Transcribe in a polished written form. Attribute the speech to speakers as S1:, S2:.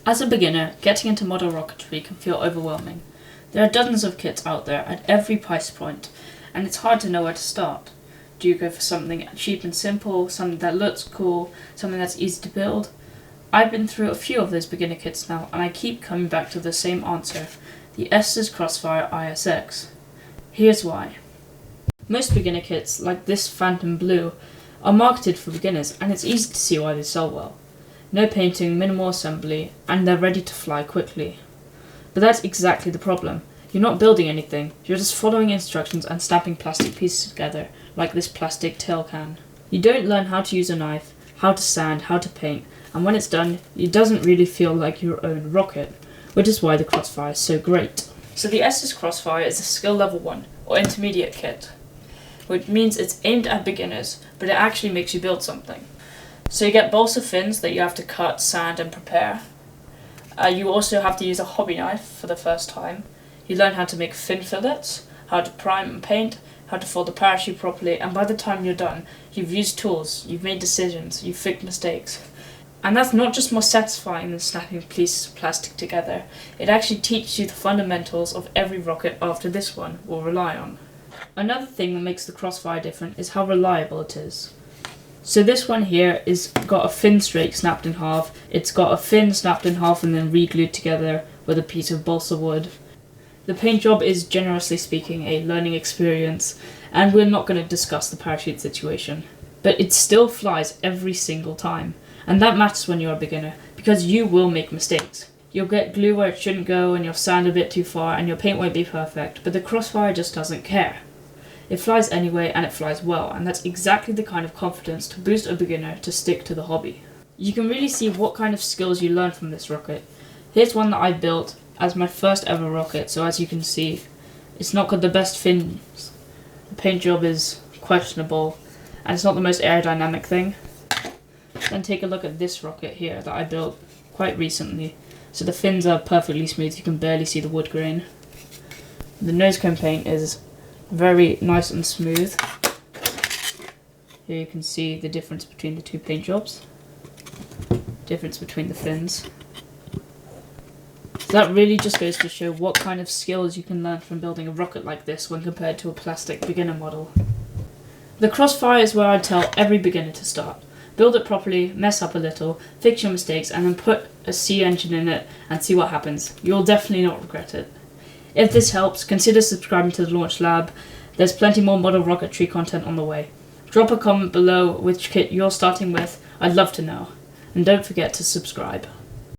S1: As a beginner, getting into model rocketry can feel overwhelming. There are dozens of kits out there at every price point, and it's hard to know where to start. Do you go for something cheap and simple, something that looks cool, something that's easy to build? I've been through a few of those beginner kits now, and I keep coming back to the same answer, the Estes Crossfire ISX. Here's why. Most beginner kits, like this Phantom Blue, are marketed for beginners, and it's easy to see why they sell well. No painting, minimal assembly, and they're ready to fly quickly. But that's exactly the problem. You're not building anything, you're just following instructions and snapping plastic pieces together, like this plastic tail can. You don't learn how to use a knife, how to sand, how to paint, and when it's done, it doesn't really feel like your own rocket, which is why the Crossfire is so great. So the Estes Crossfire is a skill level 1, or intermediate kit, which means it's aimed at beginners, but it actually makes you build something. So you get balsa fins that you have to cut, sand, and prepare. You also have to use a hobby knife for the first time. You learn how to make fin fillets, how to prime and paint, how to fold the parachute properly, and by the time you're done, you've used tools, you've made decisions, you've fixed mistakes. And that's not just more satisfying than snapping pieces of plastic together, it actually teaches you the fundamentals of every rocket after this one will rely on. Another thing that makes the Crossfire different is how reliable it is. So this one here is got a fin strake snapped in half, it's got a fin snapped in half and then re-glued together with a piece of balsa wood. The paint job is, generously speaking, a learning experience, and we're not going to discuss the parachute situation. But it still flies every single time, and that matters when you're a beginner, because you will make mistakes. You'll get glue where it shouldn't go, and you'll sand a bit too far, and your paint won't be perfect, but the Crossfire just doesn't care. It flies anyway, and it flies well, and that's exactly the kind of confidence to boost a beginner to stick to the hobby. You can really see what kind of skills you learn from this rocket. Here's one that I built as my first ever rocket, so as you can see, it's not got the best fins. The paint job is questionable, and it's not the most aerodynamic thing. Then take a look at this rocket here that I built quite recently. So the fins are perfectly smooth, you can barely see the wood grain. The nose cone paint is very nice and smooth. Here you can see the difference between the two paint jobs. Difference between the fins. So that really just goes to show what kind of skills you can learn from building a rocket like this when compared to a plastic beginner model. The Crossfire is where I tell every beginner to start. Build it properly, mess up a little, fix your mistakes, and then put a C engine in it and see what happens. You'll definitely not regret it. If this helps, consider subscribing to the Launch Lab. There's plenty more model rocketry content on the way. Drop a comment below which kit you're starting with, I'd love to know. And don't forget to subscribe.